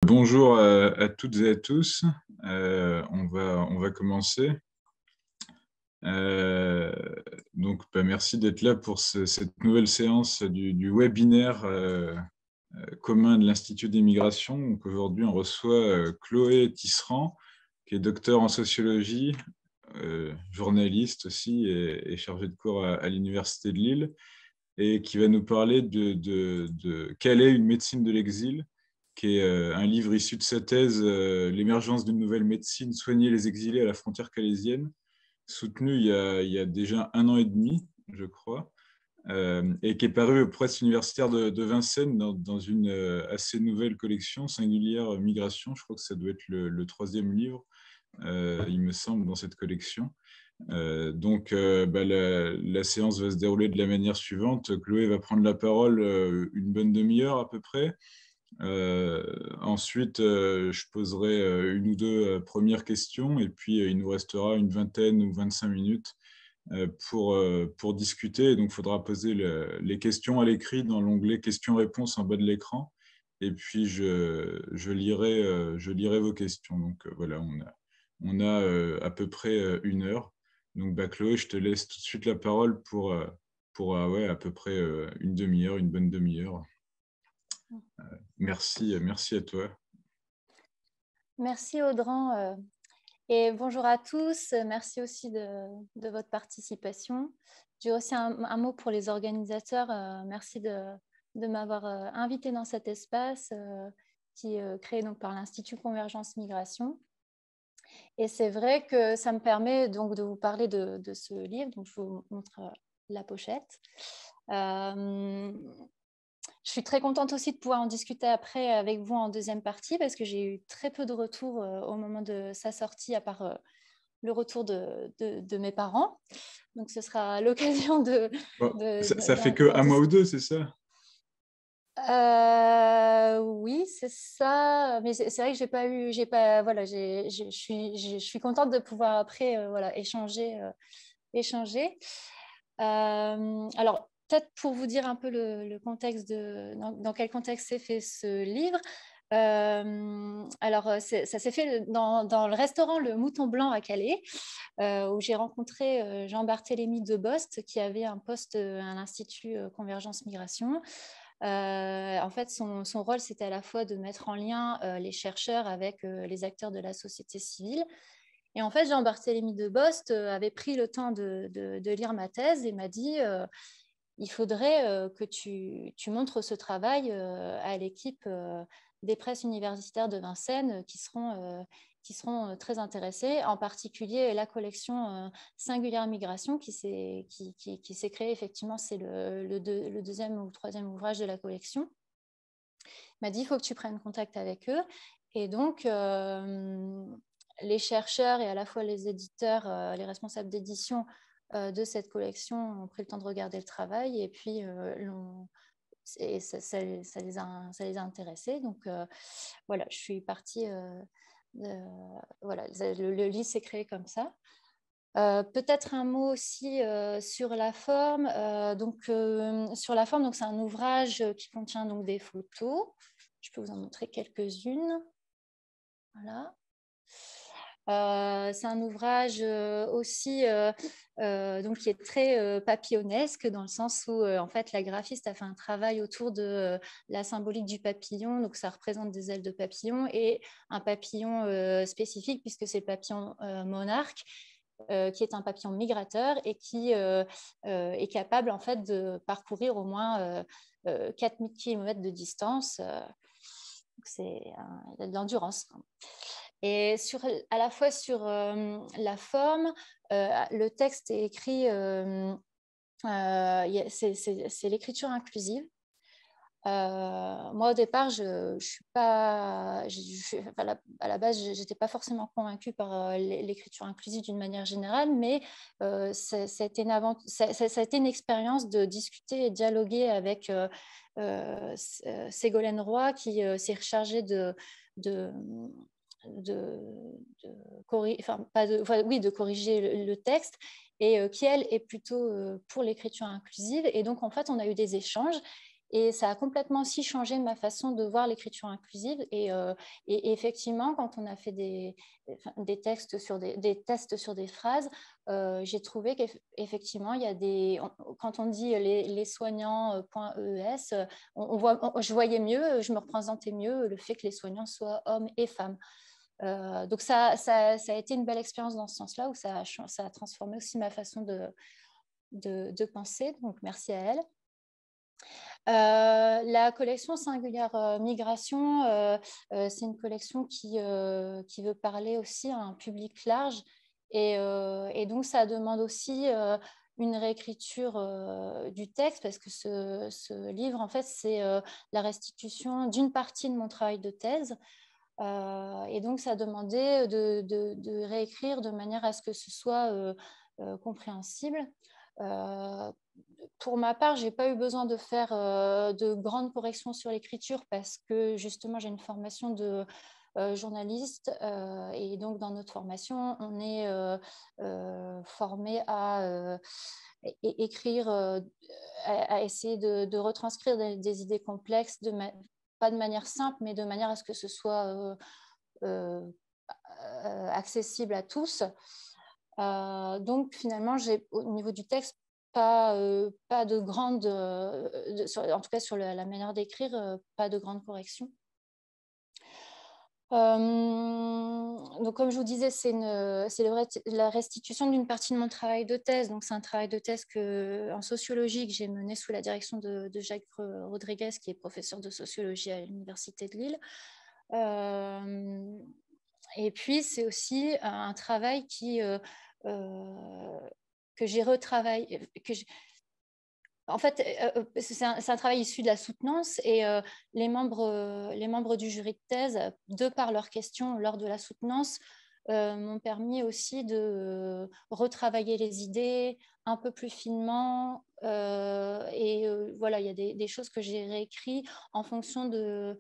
Bonjour à toutes et à tous. On va commencer. Euh, Merci d'être là pour cette nouvelle séance du webinaire commun de l'Institut des migrations. Donc, aujourd'hui, on reçoit Chloé Tisserand, qui est docteur en sociologie, journaliste aussi et chargée de cours à l'Université de Lille, et qui va nous parler de quelle est une médecine de l'exil, qui est un livre issu de sa thèse L'émergence d'une nouvelle médecine, soigner les exilés à la frontière calaisienne, soutenu il y a déjà 1 an et demi, je crois, et qui est paru aux presses universitaires de Vincennes dans une assez nouvelle collection, Singulière Migration. Je crois que ça doit être le troisième livre, il me semble, dans cette collection. La séance va se dérouler de la manière suivante. Chloé va prendre la parole une bonne demi-heure à peu près. Ensuite, je poserai une ou deux premières questions et puis il nous restera une vingtaine ou 25 minutes pour discuter. Donc, il faudra poser les questions à l'écrit dans l'onglet questions-réponses en bas de l'écran. Et puis, je lirai vos questions. Donc, voilà, on a à peu près 1 heure. Donc, Chloé, je te laisse tout de suite la parole pour ouais, à peu près une demi-heure, une bonne demi-heure. Merci à toi. Merci Audran et bonjour à tous. Merci aussi de votre participation. J'ai aussi un mot pour les organisateurs. Merci de m'avoir invité dans cet espace qui est créé donc par l'Institut Convergence Migration. Et c'est vrai que ça me permet donc de vous parler de ce livre. Donc je vous montre la pochette. Je suis très contente aussi de pouvoir en discuter après avec vous en deuxième partie parce que j'ai eu très peu de retours au moment de sa sortie, à part le retour de mes parents. Donc, ce sera l'occasion Ça fait que un mois ou deux, c'est ça? Oui, c'est ça. Mais c'est vrai que je suis contente de pouvoir après échanger. Alors, peut-être pour vous dire un peu le contexte dans quel contexte s'est fait ce livre. Ça s'est fait dans le restaurant Le Mouton Blanc à Calais, où j'ai rencontré Jean-Barthélemy Debost, qui avait un poste à l'Institut Convergence Migration. En fait, son rôle, c'était à la fois de mettre en lien les chercheurs avec les acteurs de la société civile. Et en fait, Jean-Barthélemy Debost avait pris le temps de lire ma thèse et m'a dit il faudrait que tu montres ce travail à l'équipe des presses universitaires de Vincennes qui seront très intéressés, en particulier la collection Singulière Migration qui s'est créée effectivement, c'est le deuxième ou troisième ouvrage de la collection. Il m'a dit il faut que tu prennes contact avec eux. Et donc, les chercheurs et à la fois les éditeurs, les responsables d'édition de cette collection ont pris le temps de regarder le travail et puis ça les a intéressés. Donc, voilà, je suis partie. Voilà, le livre s'est créé comme ça. Peut-être un mot aussi sur la forme. Sur la forme, c'est un ouvrage qui contient donc des photos. Je peux vous en montrer quelques-unes. Voilà. C'est un ouvrage aussi donc qui est très papillonesque, dans le sens où en fait la graphiste a fait un travail autour de la symbolique du papillon. Donc ça représente des ailes de papillon et un papillon spécifique, puisque c'est le papillon monarque, qui est un papillon migrateur et qui est capable en fait de parcourir au moins 4000 km de distance. C'est de l'endurance. Et à la fois sur la forme, le texte est écrit, c'est l'écriture inclusive. Moi, au départ, à la base, je n'étais pas forcément convaincue par l'écriture inclusive d'une manière générale, mais ça a été une expérience de discuter et dialoguer avec Ségolène Roy, qui s'est chargée de corriger le texte, et qui, elle, est plutôt pour l'écriture inclusive. Et donc, en fait, on a eu des échanges. Et ça a complètement aussi changé ma façon de voir l'écriture inclusive. Et effectivement, quand on a fait des tests sur des phrases, j'ai trouvé qu'effectivement, il y a quand on dit les soignants.es, je voyais mieux, je me représentais mieux le fait que les soignants soient hommes et femmes. Donc ça a été une belle expérience dans ce sens-là, où ça a transformé aussi ma façon de penser. Donc merci à elle. La collection Singulière Migration, c'est une collection qui veut parler aussi à un public large, et donc ça demande aussi une réécriture du texte, parce que ce livre, en fait, c'est la restitution d'une partie de mon travail de thèse, et donc ça demandait de réécrire de manière à ce que ce soit compréhensible. Pour ma part, je n'ai pas eu besoin de faire de grandes corrections sur l'écriture, parce que justement, j'ai une formation de journaliste, et donc dans notre formation, on est formé à écrire, à essayer de retranscrire des idées complexes, pas de manière simple, mais de manière à ce que ce soit accessible à tous. Donc finalement, au niveau du texte, pas de grande, en tout cas sur la manière d'écrire, pas de grande correction. Donc comme je vous disais, c'est la restitution d'une partie de mon travail de thèse. Donc c'est un travail de thèse en sociologie que j'ai mené sous la direction de Jacques Rodriguez, qui est professeur de sociologie à l'Université de Lille. Et puis c'est aussi un travail que j'ai retravaillé, en fait, c'est un travail issu de la soutenance, et les membres du jury de thèse, de par leurs questions lors de la soutenance, m'ont permis aussi de retravailler les idées un peu plus finement. Et voilà, il y a des choses que j'ai réécrites en fonction de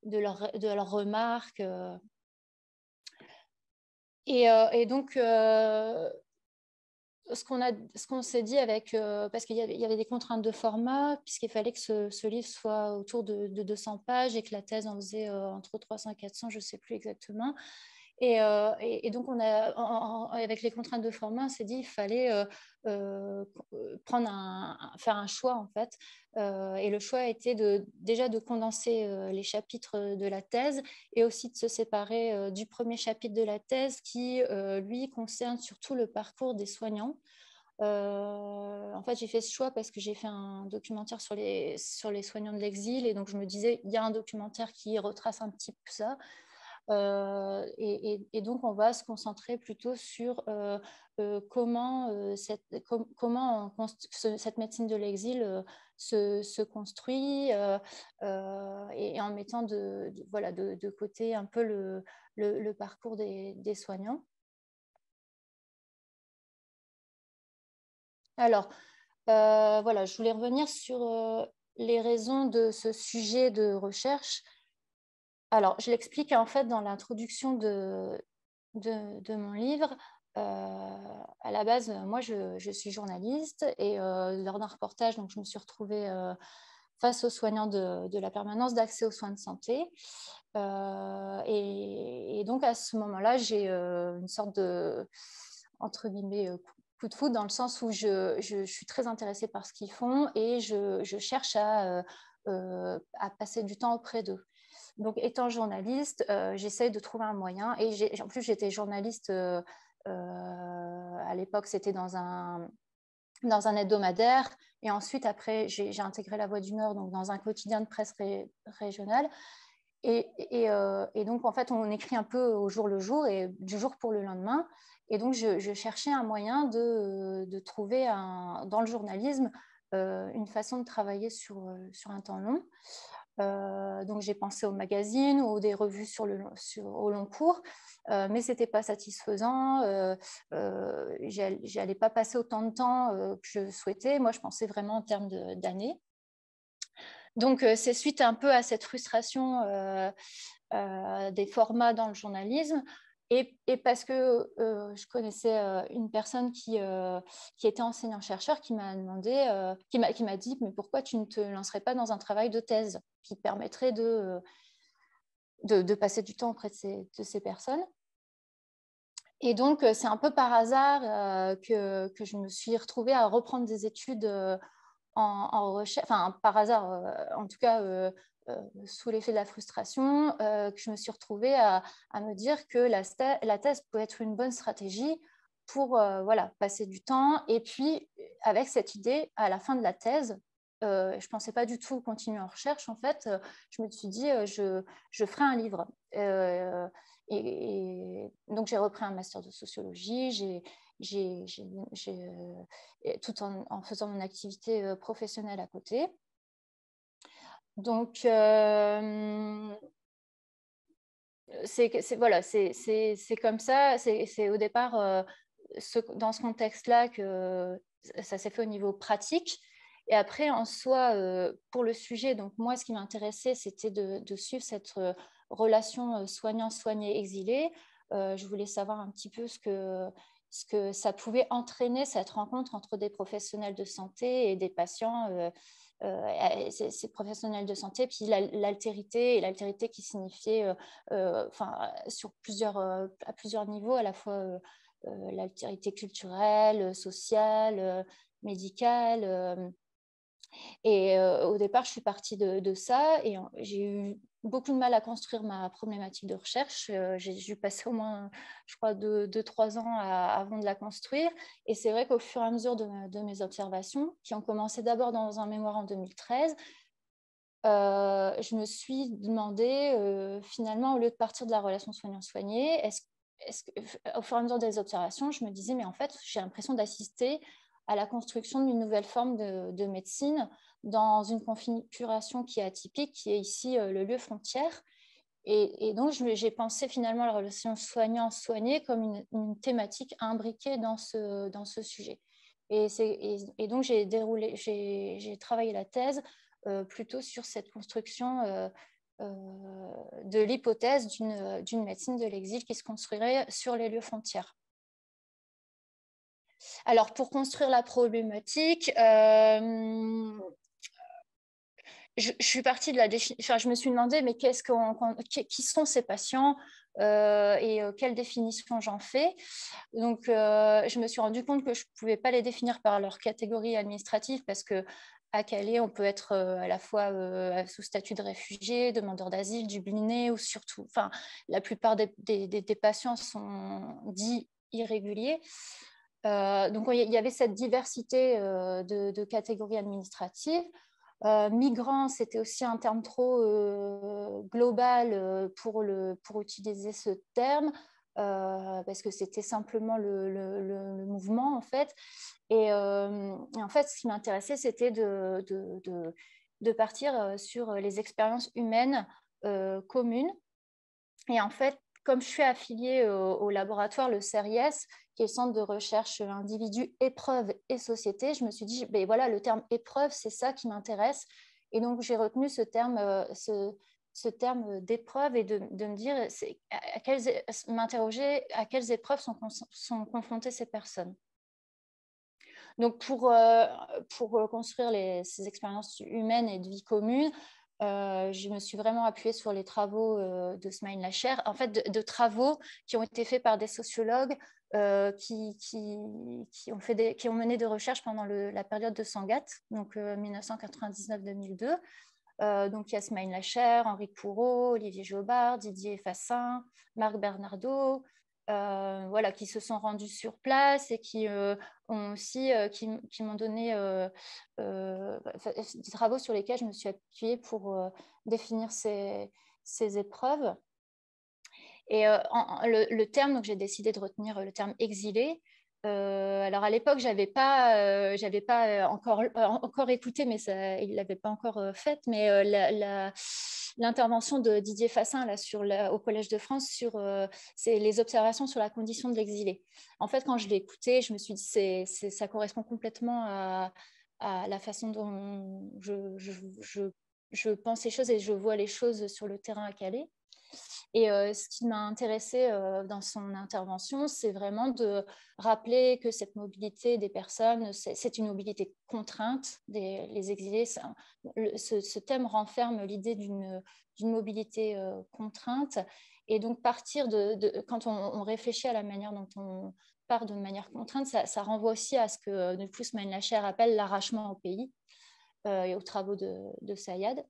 leurs remarques. Et donc, ce qu'on s'est dit parce qu'il y avait des contraintes de format, puisqu'il fallait que ce livre soit autour de 200 pages, et que la thèse en faisait entre 300 et 400, je ne sais plus exactement. Et donc, avec les contraintes de format, on s'est dit qu'il fallait faire un choix, en fait. Et le choix a été déjà de condenser les chapitres de la thèse, et aussi de se séparer du premier chapitre de la thèse qui, lui, concerne surtout le parcours des soignants. En fait, j'ai fait ce choix parce que j'ai fait un documentaire sur les soignants de l'exil, et donc je me disais, il y a un documentaire qui retrace un petit peu ça. Et donc, on va se concentrer plutôt sur comment cette médecine de l'exil se construit, et en mettant de côté un peu le parcours des soignants. Alors, voilà, je voulais revenir sur les raisons de ce sujet de recherche. Alors, je l'explique en fait dans l'introduction de mon livre. À la base, moi, je suis journaliste, et lors d'un reportage, donc, je me suis retrouvée face aux soignants de la permanence d'accès aux soins de santé. Et donc, à ce moment-là, j'ai une sorte de, entre guillemets, coup de foudre, dans le sens où je suis très intéressée par ce qu'ils font, et je cherche à passer du temps auprès d'eux. Donc, étant journaliste, j'essaye de trouver un moyen. Et en plus, j'étais journaliste à l'époque, c'était dans un hebdomadaire. Et ensuite, après, j'ai intégré La Voix du Nord, donc dans un quotidien de presse régional. Et donc, en fait, on écrit un peu au jour le jour, et du jour pour le lendemain. Et donc, je cherchais un moyen de trouver dans le journalisme une façon de travailler sur un temps long. Donc j'ai pensé aux magazines ou des revues au long cours, mais ce n'était pas satisfaisant. J'allais pas passer autant de temps que je souhaitais. Moi, je pensais vraiment en termes d'années. Donc c'est suite un peu à cette frustration des formats dans le journalisme Et parce que je connaissais une personne qui était enseignant-chercheur qui m'a demandé, qui m'a dit « Mais pourquoi tu ne te lancerais pas dans un travail de thèse qui te permettrait de passer du temps auprès de ces personnes ?» Et donc, c'est un peu par hasard que je me suis retrouvée à reprendre des études en recherche, enfin par hasard, en tout cas sous l'effet de la frustration, que je me suis retrouvée à me dire que la thèse pouvait être une bonne stratégie pour voilà, passer du temps. Et puis, avec cette idée, à la fin de la thèse, je ne pensais pas du tout continuer en recherche. En fait, je me suis dit, je ferai un livre. Et donc, j'ai repris un master de sociologie, tout en faisant mon activité professionnelle à côté. Donc, voilà, c'est comme ça. C'est au départ dans ce contexte-là que ça s'est fait au niveau pratique. Et après, en soi, pour le sujet, donc moi, ce qui m'intéressait, c'était de suivre cette relation soignant-soigné exilé. Je voulais savoir un petit peu ce que ça pouvait entraîner, cette rencontre entre des professionnels de santé et des patients, ces professionnels de santé, puis l'altérité qui signifiait, à plusieurs niveaux, à la fois l'altérité culturelle, sociale, médicale. Et au départ, je suis partie de ça et j'ai eu beaucoup de mal à construire ma problématique de recherche. J'ai dû passer au moins, je crois, 2-3 ans avant de la construire. Et c'est vrai qu'au fur et à mesure de mes observations, qui ont commencé d'abord dans un mémoire en 2013, je me suis demandé, finalement, au lieu de partir de la relation soignant-soigné, au fur et à mesure des observations, je me disais, mais en fait, j'ai l'impression d'assister à la construction d'une nouvelle forme de médecine dans une configuration qui est atypique, qui est ici le lieu frontière. Et donc, j'ai pensé finalement la relation soignant-soigné comme une thématique imbriquée dans ce sujet. Et donc, j'ai travaillé la thèse plutôt sur cette construction de l'hypothèse d'une médecine de l'exil qui se construirait sur les lieux frontières. Alors, pour construire la problématique, je suis partie de la définition. Enfin, je me suis demandé, mais qui sont ces patients et quelle définition j'en fais. Donc, je me suis rendu compte que je ne pouvais pas les définir par leur catégorie administrative parce que à Calais, on peut être à la fois sous statut de réfugié, demandeur d'asile, dubliné, ou surtout, enfin, la plupart des patients sont dits irréguliers. Donc, il y avait cette diversité de catégories administratives. Migrant, c'était aussi un terme trop global pour utiliser ce terme, parce que c'était simplement le mouvement, en fait. Et en fait, ce qui m'intéressait, c'était de partir sur les expériences humaines communes. Et en fait, comme je suis affiliée au laboratoire, le CERIES, qui est le Centre de recherche individu, épreuve et société, je me suis dit, ben voilà, le terme épreuve, c'est ça qui m'intéresse. Et donc, j'ai retenu ce terme d'épreuve et de me dire, m'interroger à quelles épreuves sont confrontées ces personnes. Donc, pour construire ces expériences humaines et de vie commune, je me suis vraiment appuyée sur les travaux de Smaïn Lacher, en fait, de travaux qui ont été faits par des sociologues qui ont mené des recherches pendant la période de Sangatte, donc 1999-2002. Donc, il y a Smaïn Lacher, Henri Couraud, Olivier Jobard, Didier Fassin, Marc Bernardo, voilà, qui se sont rendus sur place et qui ont aussi qui m'ont donné des travaux sur lesquels je me suis appuyée pour définir ces épreuves. Et le terme, donc j'ai décidé de retenir le terme exilé. Alors à l'époque, j'avais pas encore écouté, mais il l'avait pas encore faite. Mais l'intervention de Didier Fassin là au Collège de France sur c'est les observations sur la condition de l'exilé. En fait, quand je l'ai écouté, je me suis dit ça correspond complètement à la façon dont je pense les choses et je vois les choses sur le terrain à Calais. Et ce qui m'a intéressée dans son intervention, c'est vraiment de rappeler que cette mobilité des personnes, c'est une mobilité contrainte. Les exilés, ce thème renferme l'idée d'une mobilité contrainte. Et donc, partir quand on réfléchit à la manière dont on part de manière contrainte, ça renvoie aussi à ce que de plus Smaïn Lacher appelle l'arrachement au pays et aux travaux de Sayad.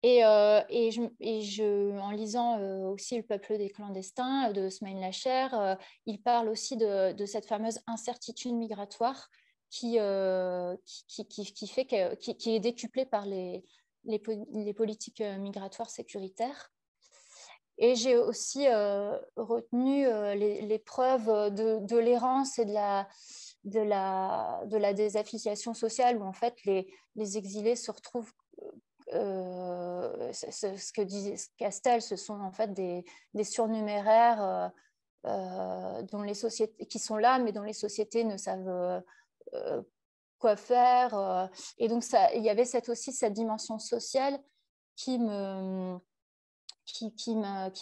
Et en lisant aussi Le peuple des clandestins de Smaïn Lacher, il parle aussi de cette fameuse incertitude migratoire qui est décuplée par les politiques migratoires sécuritaire. Et j'ai aussi retenu les preuves de l'errance et de la désaffiliation sociale, où en fait les exilés se retrouvent, ce que dit Castel, ce sont en fait des surnuméraires dont les sociétés, qui sont là, mais dont les sociétés ne savent quoi faire. Et donc, il y avait aussi cette dimension sociale qui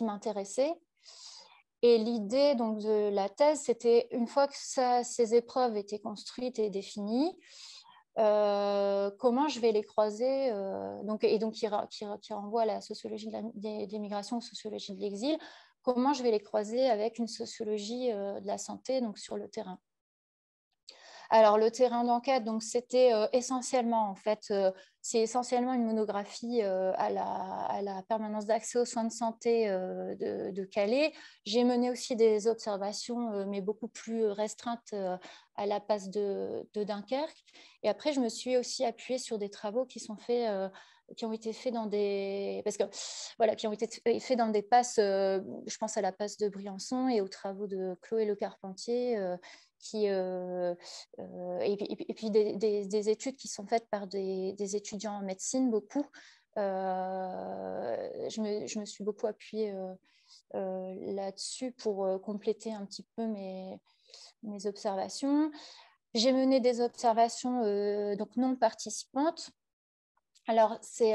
m'intéressait. Et l'idée donc de la thèse, c'était une fois que ces épreuves étaient construites et définies, comment je vais les croiser, et donc qui renvoie à la sociologie des migrations, sociologie de l'exil, comment je vais les croiser avec une sociologie de la santé, donc sur le terrain. Alors, le terrain d'enquête, donc c'était essentiellement, en fait, c'est essentiellement une monographie à la permanence d'accès aux soins de santé de Calais. J'ai mené aussi des observations, mais beaucoup plus restreintes à la passe de Dunkerque. Et après, je me suis aussi appuyée sur des travaux qui sont faits, qui ont été faits dans des, qui ont été faits dans des passes. Je pense à la passe de Briançon et aux travaux de Chloé Le Carpentier. Et puis des études qui sont faites par des étudiants en médecine, beaucoup. Je me suis beaucoup appuyée là-dessus pour compléter un petit peu mes observations. J'ai mené des observations donc non participantes. Alors, c'est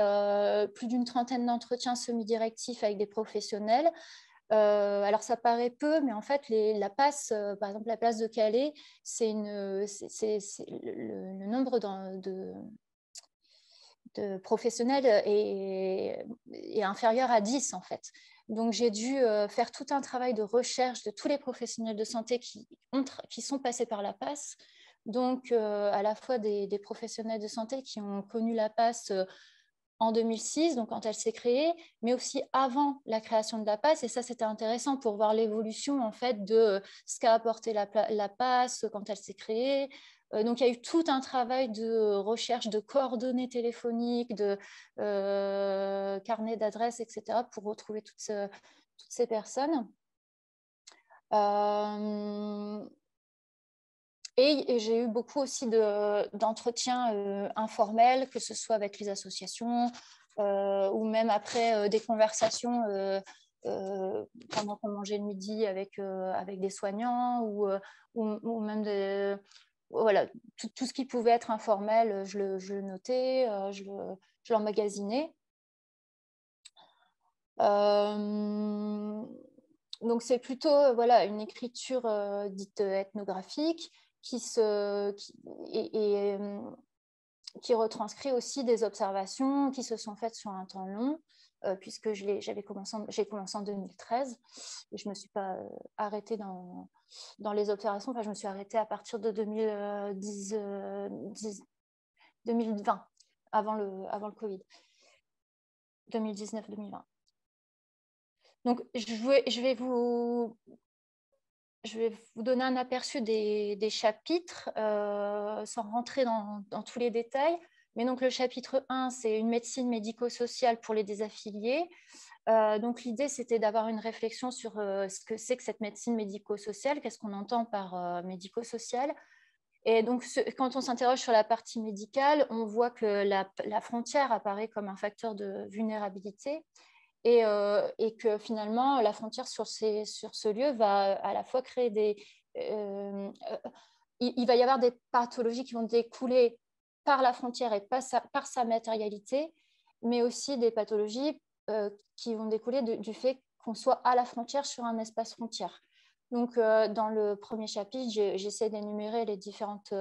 plus d'une trentaine d'entretiens semi-directifs avec des professionnels. Alors ça paraît peu, mais en fait la passe, par exemple la place de Calais, le nombre de professionnels est inférieur à 10 en fait. Donc j'ai dû faire tout un travail de recherche de tous les professionnels de santé qui sont passés par la passe. Donc à la fois des professionnels de santé qui ont connu la passe en 2006, donc quand elle s'est créée, mais aussi avant la création de la PAS. Et ça, c'était intéressant pour voir l'évolution en fait de ce qu'a apporté la PAS quand elle s'est créée. Donc, il y a eu tout un travail de recherche de coordonnées téléphoniques, de carnets d'adresses, etc., pour retrouver toutes ces personnes. Et j'ai eu beaucoup aussi d'entretiens informels, que ce soit avec les associations ou même après des conversations pendant qu'on mangeait le midi avec des soignants ou même voilà, tout ce qui pouvait être informel, je le notais, je l'emmagasinais. Donc c'est plutôt voilà, une écriture dite ethnographique qui retranscrit aussi des observations qui se sont faites sur un temps long, puisque j'ai commencé en 2013 et je ne me suis pas arrêtée dans les observations. Enfin, je me suis arrêtée à partir de 2020, avant le Covid, 2019-2020. Donc, je vais vous donner un aperçu des chapitres sans rentrer dans tous les détails. Mais donc, le chapitre 1, c'est une médecine médico-sociale pour les désaffiliés. Donc, l'idée, c'était d'avoir une réflexion sur ce que c'est que cette médecine médico-sociale, qu'est-ce qu'on entend par médico-sociale. Et donc, quand on s'interroge sur la partie médicale, on voit que la frontière apparaît comme un facteur de vulnérabilité. Et que finalement, la frontière sur ce lieu va à la fois créer il va y avoir des pathologies qui vont découler par la frontière et par sa matérialité, mais aussi des pathologies qui vont découler du fait qu'on soit à la frontière sur un espace frontière. Donc, dans le premier chapitre, j'essaie d'énumérer les différentes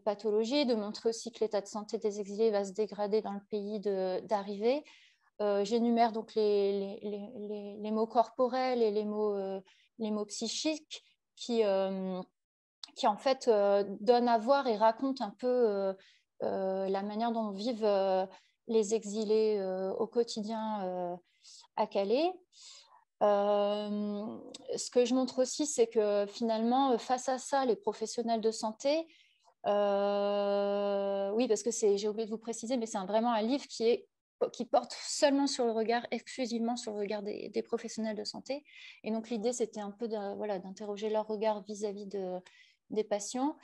pathologies, de montrer aussi que l'état de santé des exilés va se dégrader dans le pays d'arrivée. J'énumère donc les maux corporels et les maux psychiques qui en fait donnent à voir et racontent un peu la manière dont vivent les exilés au quotidien à Calais. Ce que je montre aussi, c'est que finalement, face à ça, les professionnels de santé, oui, parce que j'ai oublié de vous préciser, mais c'est vraiment un livre qui porte seulement sur le regard, exclusivement sur le regard des professionnels de santé. Et donc, l'idée, c'était un peu d'interroger leur regard vis-à-vis des patients.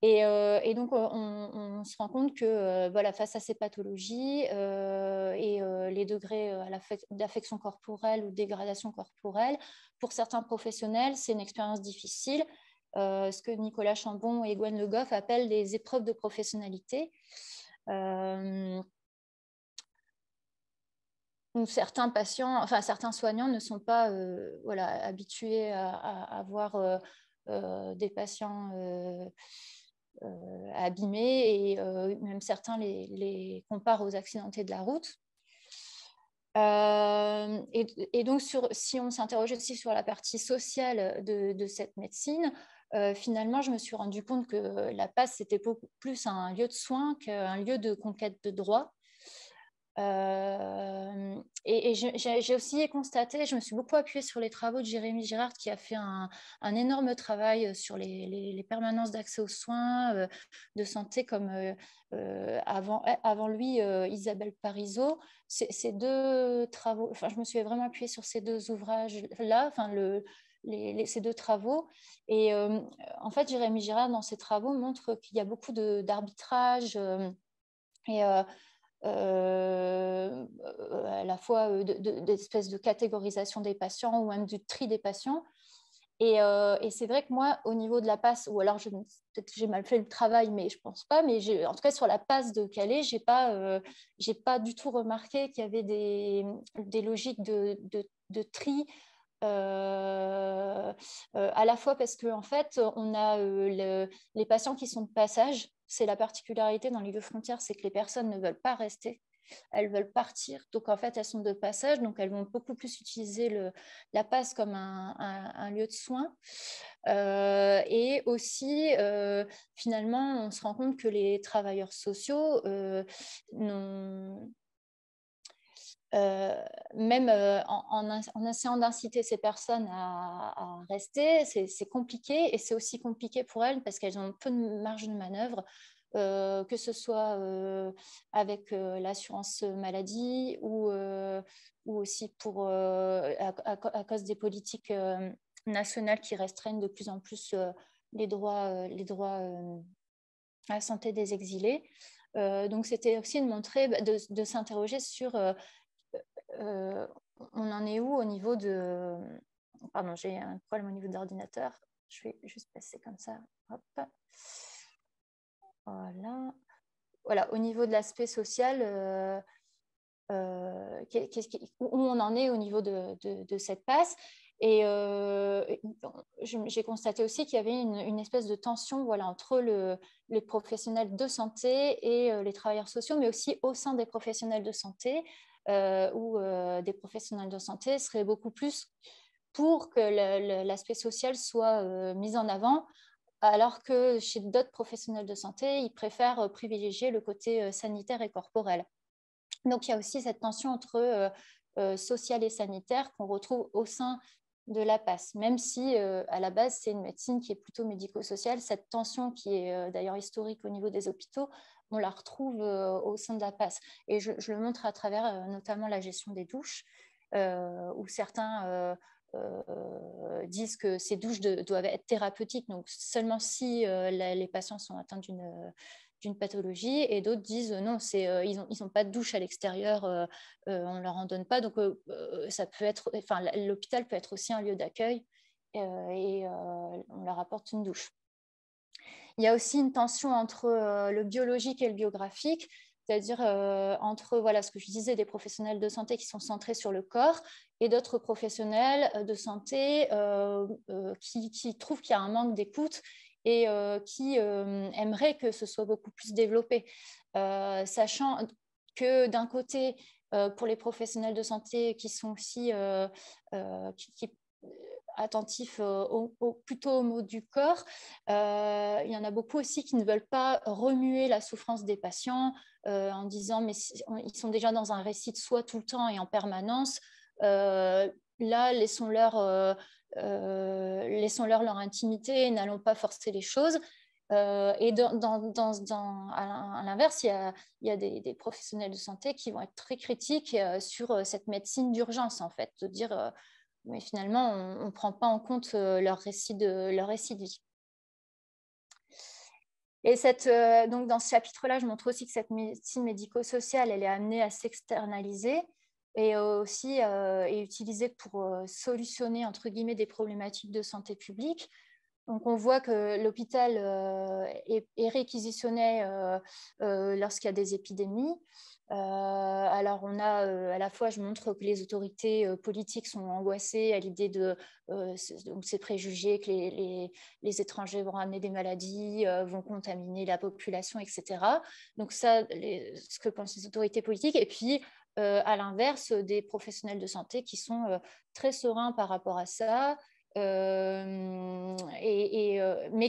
Et donc, on se rend compte que face à ces pathologies et les degrés d'affection corporelle ou dégradation corporelle, pour certains professionnels, c'est une expérience difficile, ce que Nicolas Chambon et Gwen Le Goff appellent des épreuves de professionnalité. Certains patients, enfin certains soignants ne sont pas habitués à voir des patients abîmés et même certains les comparent aux accidentés de la route. Et donc, si on s'interroge aussi sur la partie sociale de cette médecine, finalement, je me suis rendu compte que la PAS, c'était beaucoup plus un lieu de soins qu'un lieu de conquête de droits. Et j'ai aussi constaté, je me suis beaucoup appuyée sur les travaux de Jérémy Girard qui a fait un énorme travail sur les permanences d'accès aux soins de santé comme avant lui Isabelle Parizeau. Ces deux travaux, enfin je me suis vraiment appuyée sur ces deux ouvrages-là, enfin ces deux travaux. Et en fait, Jérémy Girard, dans ses travaux, montre qu'il y a beaucoup d'arbitrage et à la fois d'espèces de catégorisation des patients ou même du tri des patients. Et c'est vrai que moi, au niveau de la PAS, ou alors peut-être que j'ai mal fait le travail, mais je ne pense pas, mais en tout cas sur la PAS de Calais, je n'ai pas du tout remarqué qu'il y avait des logiques de tri. À la fois parce qu'en fait, on a les patients qui sont de passage. C'est la particularité dans les lieux frontières, c'est que les personnes ne veulent pas rester, elles veulent partir. Donc en fait, elles sont de passage, donc elles vont beaucoup plus utiliser la PAS comme un lieu de soins. Et aussi, finalement, on se rend compte que les travailleurs sociaux même en essayant d'inciter ces personnes à rester, c'est compliqué et c'est aussi compliqué pour elles parce qu'elles ont peu de marge de manœuvre, que ce soit avec l'assurance maladie ou aussi à cause des politiques nationales qui restreignent de plus en plus les droits à la santé des exilés. Donc, c'était aussi de montrer, de s'interroger sur on en est où au niveau de... Pardon, j'ai un problème au niveau de l'ordinateur. Je vais juste passer comme ça. Hop. Voilà, au niveau de l'aspect social, où on en est au niveau de cette passe. Et j'ai constaté aussi qu'il y avait une espèce de tension entre les professionnels de santé et les travailleurs sociaux, mais aussi au sein des professionnels de santé, où des professionnels de santé seraient beaucoup plus pour que l'aspect social soit mis en avant, alors que chez d'autres professionnels de santé, ils préfèrent privilégier le côté sanitaire et corporel. Donc, il y a aussi cette tension entre social et sanitaire qu'on retrouve au sein de la PAS, même si à la base, c'est une médecine qui est plutôt médico-sociale. Cette tension qui est d'ailleurs historique au niveau des hôpitaux, on la retrouve au sein de la PAS. Et je le montre à travers notamment la gestion des douches, où certains disent que ces douches doivent être thérapeutiques, donc seulement si les patients sont atteints d'une pathologie, et d'autres disent non, ils n'ont pas de douche à l'extérieur, on ne leur en donne pas, donc ça peut être, enfin, l'hôpital peut être aussi un lieu d'accueil et on leur apporte une douche. Il y a aussi une tension entre le biologique et le biographique. c'est-à-dire entre ce que je disais, des professionnels de santé qui sont centrés sur le corps et d'autres professionnels de santé qui trouvent qu'il y a un manque d'écoute et qui aimeraient que ce soit beaucoup plus développé, sachant que d'un côté, pour les professionnels de santé qui sont aussi attentifs plutôt aux maux du corps, il y en a beaucoup aussi qui ne veulent pas remuer la souffrance des patients en disant mais ils sont déjà dans un récit de soi tout le temps et en permanence. Là, laissons-leur leur intimité, n'allons pas forcer les choses. Et à l'inverse, il y a des professionnels de santé qui vont être très critiques sur cette médecine d'urgence, en fait, de dire mais finalement, on ne prend pas en compte leur récit de vie. Et donc dans ce chapitre-là, je montre aussi que cette médecine médico-sociale, elle est amenée à s'externaliser et aussi est utilisée pour solutionner, entre guillemets, des problématiques de santé publique. Donc, on voit que l'hôpital est réquisitionné lorsqu'il y a des épidémies. Alors, on a à la fois, je montre que les autorités politiques sont angoissées à l'idée de ces préjugés que les étrangers vont ramener des maladies, vont contaminer la population, etc. Donc, ça, ce que pensent les autorités politiques. Et puis, à l'inverse, des professionnels de santé qui sont très sereins par rapport à ça. Mais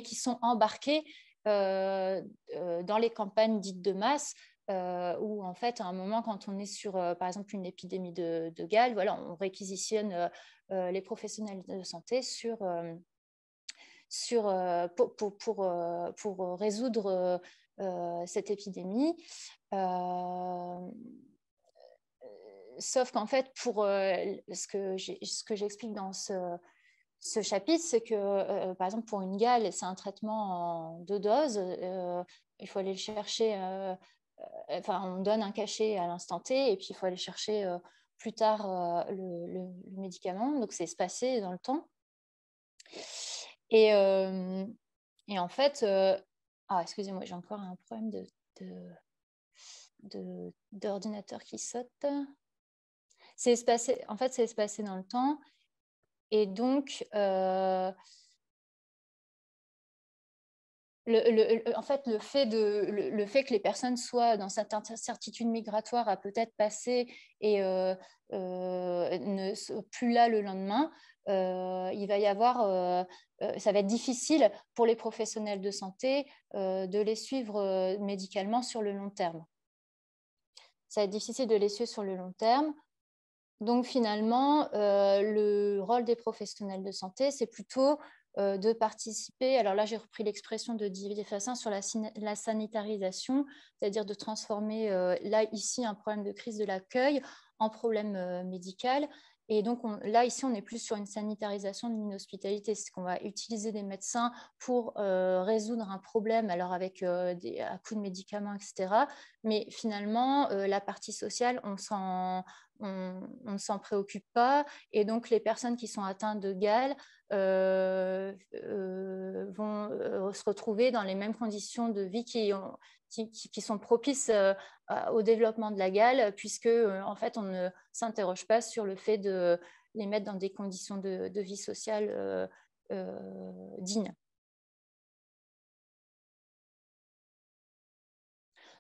qui sont embarqués dans les campagnes dites de masse, où en fait, à un moment, quand on est sur, par exemple, une épidémie de Galles, voilà, on réquisitionne les professionnels de santé pour résoudre cette épidémie. Sauf qu'en fait, pour ce que j'explique dans ce chapitre, c'est que, par exemple, pour une gale, c'est un traitement en 2 doses. Il faut aller le chercher, on donne un cachet à l'instant T, et puis il faut aller chercher plus tard le médicament. Donc, c'est espacé dans le temps. Et en fait, excusez-moi, j'ai encore un problème d'ordinateur qui saute. C'est espacé, en fait, c'est espacé dans le temps. Et donc, en fait, le fait que les personnes soient dans cette incertitude migratoire à peut-être passer et ne plus là le lendemain, il va y avoir, ça va être difficile pour les professionnels de santé de les suivre médicalement sur le long terme. Ça va être difficile de les suivre sur le long terme. Donc finalement, le rôle des professionnels de santé, c'est plutôt de participer, alors là j'ai repris l'expression de Didier Fassin sur la sanitarisation, c'est-à-dire de transformer là ici un problème de crise de l'accueil en problème médical. Et donc là ici on est plus sur une sanitarisation d'une hospitalité, c'est qu'on va utiliser des médecins pour résoudre un problème, alors avec à coups de médicaments, etc. Mais finalement la partie sociale, on ne s'en préoccupe pas, et donc les personnes qui sont atteintes de Galles vont se retrouver dans les mêmes conditions de vie qui sont propices au développement de la Galle, puisque en fait on ne s'interroge pas sur le fait de les mettre dans des conditions de vie sociale dignes.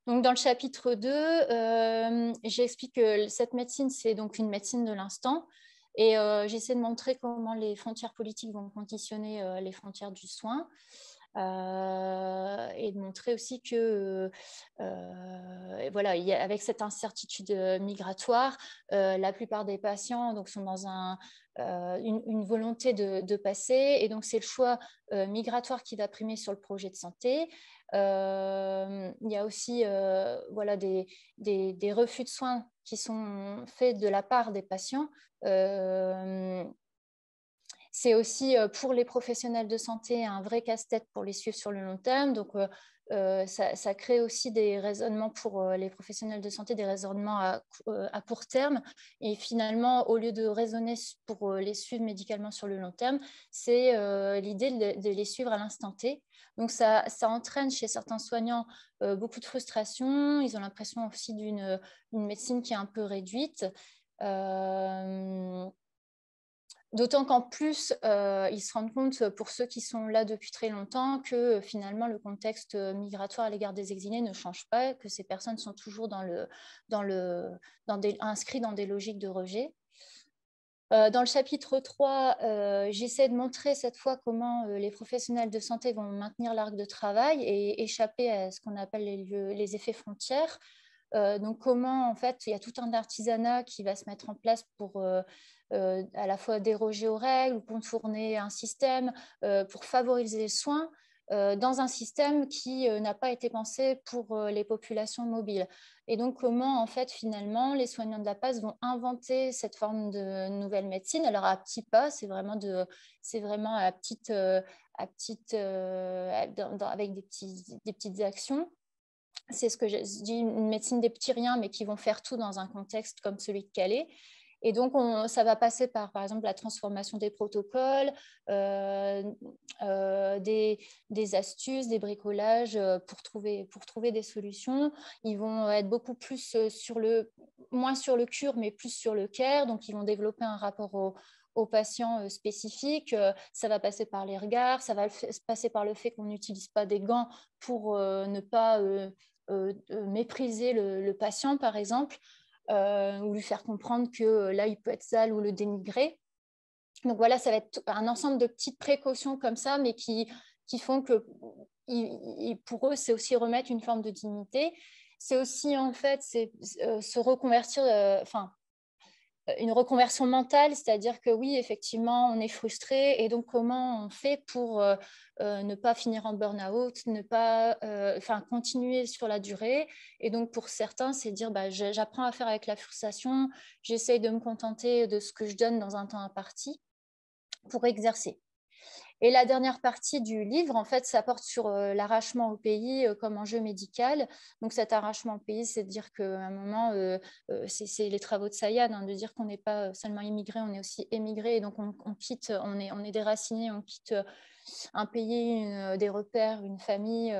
Donc, dans le chapitre 2, j'explique que cette médecine, c'est donc une médecine de l'instant. Et j'essaie de montrer comment les frontières politiques vont conditionner les frontières du soin. Et de montrer aussi que voilà, avec cette incertitude migratoire, la plupart des patients donc, sont dans une volonté de passer, et donc c'est le choix migratoire qui va primer sur le projet de santé. Il y a aussi voilà, des refus de soins qui sont faits de la part des patients. C'est aussi pour les professionnels de santé un vrai casse-tête pour les suivre sur le long terme. Donc, ça crée aussi des raisonnements pour les professionnels de santé, des raisonnements à court terme. Et finalement, au lieu de raisonner pour les suivre médicalement sur le long terme, c'est l'idée de les suivre à l'instant T. Donc, ça entraîne chez certains soignants beaucoup de frustration. Ils ont l'impression aussi d'une médecine qui est un peu réduite. D'autant qu'en plus, ils se rendent compte, pour ceux qui sont là depuis très longtemps, que finalement, le contexte migratoire à l'égard des exilés ne change pas, que ces personnes sont toujours inscrites dans des logiques de rejet. Dans le chapitre 3, j'essaie de montrer cette fois comment les professionnels de santé vont maintenir l'arc de travail et échapper à ce qu'on appelle les effets frontières. Donc comment, en fait, il y a tout un artisanat qui va se mettre en place pour à la fois déroger aux règles ou contourner un système pour favoriser les soins dans un système qui n'a pas été pensé pour les populations mobiles. Et donc, comment, en fait, finalement, les soignants de la PAS vont inventer cette forme de nouvelle médecine. Alors, à petits pas, c'est vraiment à petite, avec des petites actions. C'est ce que je dis, une médecine des petits riens, mais qui vont faire tout dans un contexte comme celui de Calais. Et donc, ça va passer par exemple, la transformation des protocoles, des astuces, des bricolages pour trouver des solutions. Ils vont être beaucoup plus moins sur le cure, mais plus sur le care. Donc, ils vont développer un rapport aux patients spécifiques. Ça va passer par les regards, ça va passer par le fait qu'on n'utilise pas des gants pour ne pas mépriser le patient, par exemple. Ou lui faire comprendre que là, il peut être sale ou le dénigrer. Donc voilà, ça va être un ensemble de petites précautions comme ça, mais qui font que pour eux, c'est aussi remettre une forme de dignité. C'est aussi, en fait, se reconvertir, une reconversion mentale, c'est-à-dire que oui, effectivement, on est frustré et donc comment on fait pour ne pas finir en burn-out, ne pas continuer sur la durée. Et donc pour certains, c'est dire j'apprends à faire avec la frustration, j'essaye de me contenter de ce que je donne dans un temps imparti pour exercer. Et la dernière partie du livre, en fait, ça porte sur l'arrachement au pays comme enjeu médical. Donc cet arrachement au pays, c'est de dire qu'à un moment, c'est les travaux de Sayad, de dire qu'on n'est pas seulement immigré, on est aussi émigré. Et donc on quitte, on est déraciné, on quitte un pays, des repères, une famille,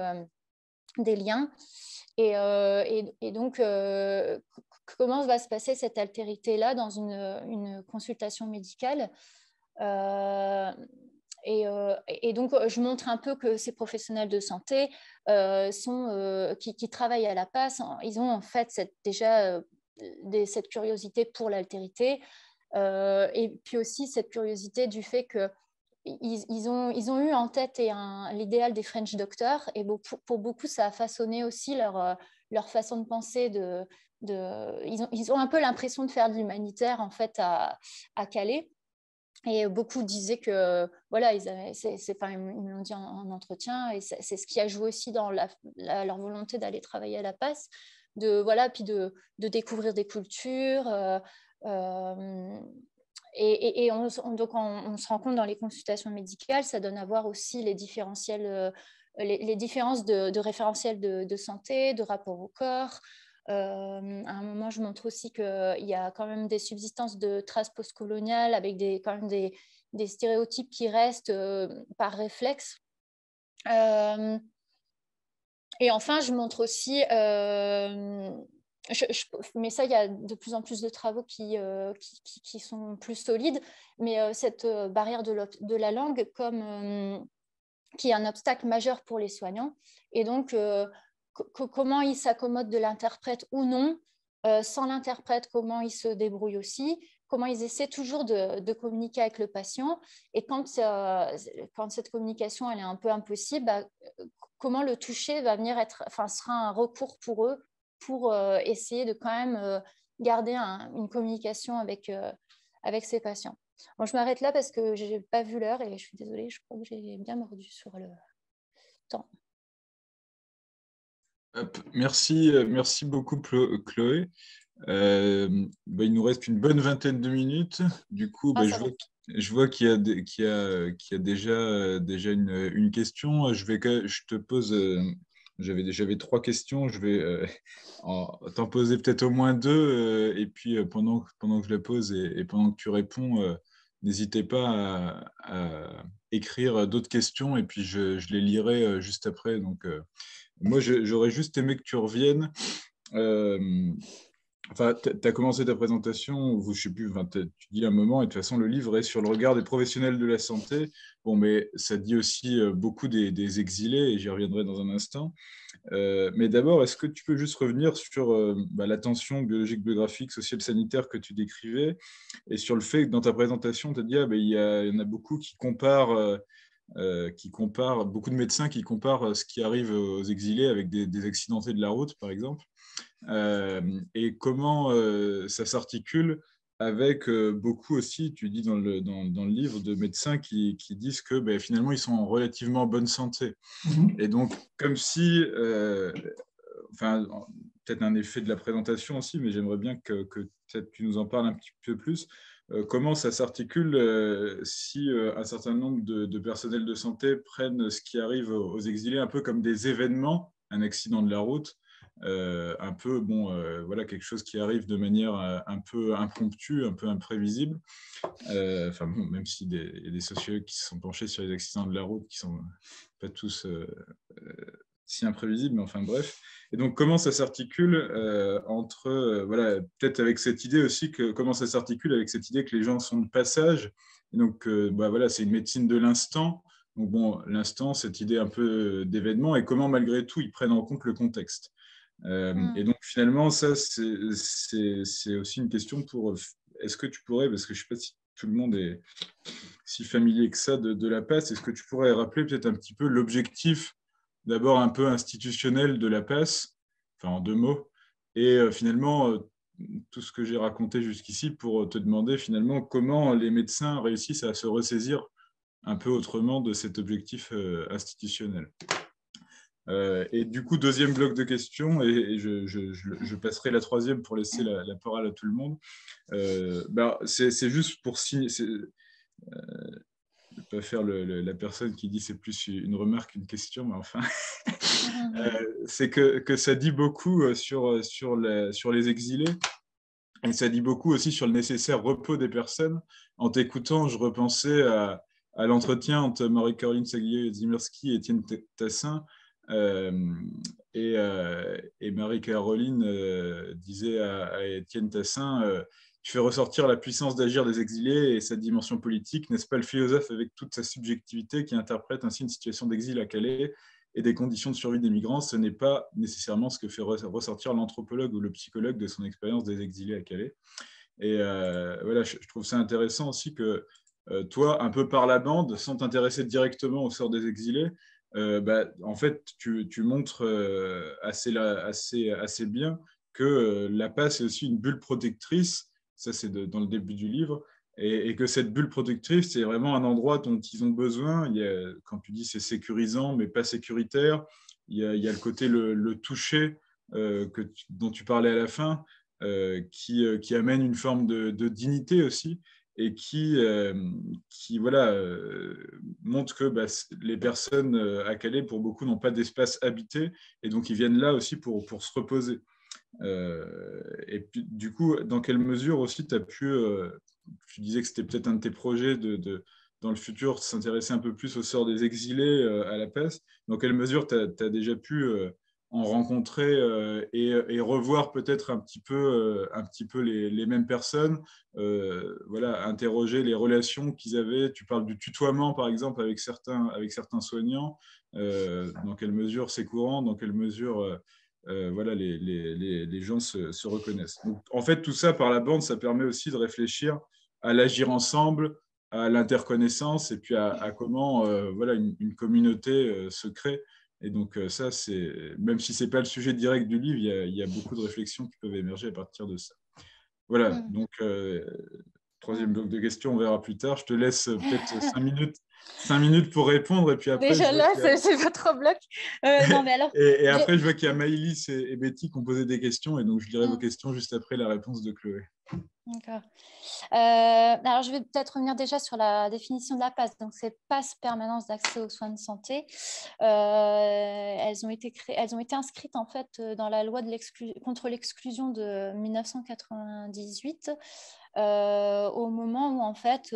des liens. Et donc, comment va se passer cette altérité-là dans une consultation médicale et donc, je montre un peu que ces professionnels de santé qui travaillent à la PAS, ils ont en fait cette curiosité pour l'altérité et puis aussi cette curiosité du fait qu'ils ont eu en tête l'idéal des French doctors et pour beaucoup, ça a façonné aussi leur façon de penser. Ils ont un peu l'impression de faire de l'humanitaire en fait à Calais. Et beaucoup disaient que, voilà, ils me l'ont dit en entretien, et c'est ce qui a joué aussi dans leur volonté d'aller travailler à la PAS, puis de découvrir des cultures. Et donc, on se rend compte dans les consultations médicales, ça donne à voir aussi les différentiels, les différences de référentiels de santé, de rapport au corps. À un moment, je montre aussi qu'il y a quand même des subsistances de traces postcoloniales avec quand même des stéréotypes qui restent par réflexe. Et enfin, je montre aussi, mais ça, il y a de plus en plus de travaux qui sont plus solides, mais cette barrière de la langue qui est un obstacle majeur pour les soignants. Et donc, comment ils s'accommodent de l'interprète ou non, sans l'interprète, comment ils se débrouillent aussi, comment ils essaient toujours de communiquer avec le patient. Et quand cette communication elle est un peu impossible, comment le toucher va venir sera un recours pour eux pour essayer de quand même garder une communication avec ces patients. Bon, je m'arrête là parce que je n'ai pas vu l'heure et je suis désolée, je crois que j'ai bien mordu sur le temps. Merci beaucoup, Chloé. Il nous reste une bonne vingtaine de minutes. Du coup, Ah, je ça va. Je vois qu'il y a déjà une question. Je te pose, j'avais trois questions. Je vais t'en poser peut-être au moins deux. Et puis, pendant que je la pose et pendant que tu réponds, n'hésitez pas à écrire d'autres questions. Et puis, je les lirai juste après. Donc, moi, j'aurais juste aimé que tu reviennes. Euh, Enfin, tu as commencé ta présentation, ou je sais plus, enfin, tu dis un moment, et de toute façon, le livre est sur le regard des professionnels de la santé. Bon, mais ça dit aussi beaucoup des exilés, et j'y reviendrai dans un instant. Mais d'abord, est-ce que tu peux juste revenir sur la tension biologique, biographique, sociale, sanitaire que tu décrivais, et sur le fait que dans ta présentation, tu as dit, il y en a beaucoup qui comparent, beaucoup de médecins qui comparent ce qui arrive aux exilés avec des accidentés de la route, par exemple. Et comment ça s'articule avec beaucoup aussi, tu dis dans le livre, de médecins qui disent que ben, finalement, ils sont en relativement bonne santé. Et donc, comme si, enfin, peut-être un effet de la présentation aussi, mais j'aimerais bien que peut-être tu nous en parles un petit peu plus. Comment ça s'articule si un certain nombre de personnels de santé prennent ce qui arrive aux exilés un peu comme des événements, un accident de la route, un peu, bon, voilà, quelque chose qui arrive de manière un peu impromptue, un peu imprévisible. Enfin, bon, même s'il y a des sociologues qui se sont penchés sur les accidents de la route, qui sont pas tous si imprévisibles, mais enfin bref. Et donc, comment ça s'articule entre, voilà, peut-être avec cette idée aussi, comment ça s'articule avec cette idée que les gens sont de passage. Et donc, voilà, c'est une médecine de l'instant. Donc, bon, l'instant, cette idée un peu d'événement, et comment, malgré tout, ils prennent en compte le contexte. Et donc, finalement, ça, c'est aussi une question pour... Est-ce que tu pourrais, parce que je ne sais pas si tout le monde est si familier que ça de la PAS, est-ce que tu pourrais rappeler peut-être un petit peu l'objectif, d'abord un peu institutionnel de la PAS, enfin en deux mots, et finalement, tout ce que j'ai raconté jusqu'ici pour te demander finalement comment les médecins réussissent à se ressaisir un peu autrement de cet objectif institutionnel. Et du coup, deuxième bloc de questions, et je passerai la troisième pour laisser la parole à tout le monde. C'est juste pour signer, ne pas faire la personne qui dit c'est plus une remarque qu'une question, mais enfin, c'est que ça dit beaucoup sur les exilés, et ça dit beaucoup aussi sur le nécessaire repos des personnes. En t'écoutant, je repensais à l'entretien entre Marie-Caroline Saglier-Zimirski et Étienne Tassin. Euh, et Marie-Caroline disait à Étienne Tassin, tu fais ressortir la puissance d'agir des exilés et sa dimension politique. N'est-ce pas le philosophe avec toute sa subjectivité qui interprète ainsi une situation d'exil à Calais et des conditions de survie des migrants? Ce n'est pas nécessairement ce que fait ressortir l'anthropologue ou le psychologue de son expérience des exilés à Calais. Et voilà, je trouve ça intéressant aussi que toi, un peu par la bande, sans t'intéresser directement au sort des exilés, en fait, tu montres assez bien que la passe est aussi une bulle protectrice, ça c'est dans le début du livre, et que cette bulle protectrice, c'est vraiment un endroit dont ils ont besoin. Quand tu dis c'est sécurisant, mais pas sécuritaire, il y a le côté le toucher dont tu parlais à la fin, qui amène une forme de dignité aussi, et qui voilà, montre que les personnes à Calais, pour beaucoup, n'ont pas d'espace habité, et donc ils viennent là aussi pour se reposer. Et puis, du coup, dans quelle mesure aussi tu as pu, tu disais que c'était peut-être un de tes projets dans le futur, s'intéresser un peu plus au sort des exilés à la peste, dans quelle mesure tu as déjà pu en rencontrer et revoir peut-être un petit peu les mêmes personnes, voilà, interroger les relations qu'ils avaient. Tu parles du tutoiement, par exemple, avec certains soignants. Dans quelle mesure c'est courant, dans quelle mesure voilà, les gens se reconnaissent. Donc, en fait, tout ça, par la bande, ça permet aussi de réfléchir à l'agir ensemble, à l'interconnaissance, et puis à comment voilà, une communauté se crée. Et donc, ça, même si ce n'est pas le sujet direct du livre, il y a beaucoup de réflexions qui peuvent émerger à partir de ça. Voilà, donc troisième bloc de questions, on verra plus tard. Je te laisse peut-être 5 minutes pour répondre. Et puis après, Déjà là, c'est votre bloc. Non, mais alors, et après, je vois qu'il y a Maïlis et Betty qui ont posé des questions. Et donc, je lirai vos questions juste après la réponse de Chloé. D'accord. Alors, je vais peut-être revenir déjà sur la définition de la PAS. Donc, c'est PAS permanence d'accès aux soins de santé. Elles ont été inscrites en fait dans la loi contre l'exclusion de 1998, au moment où en fait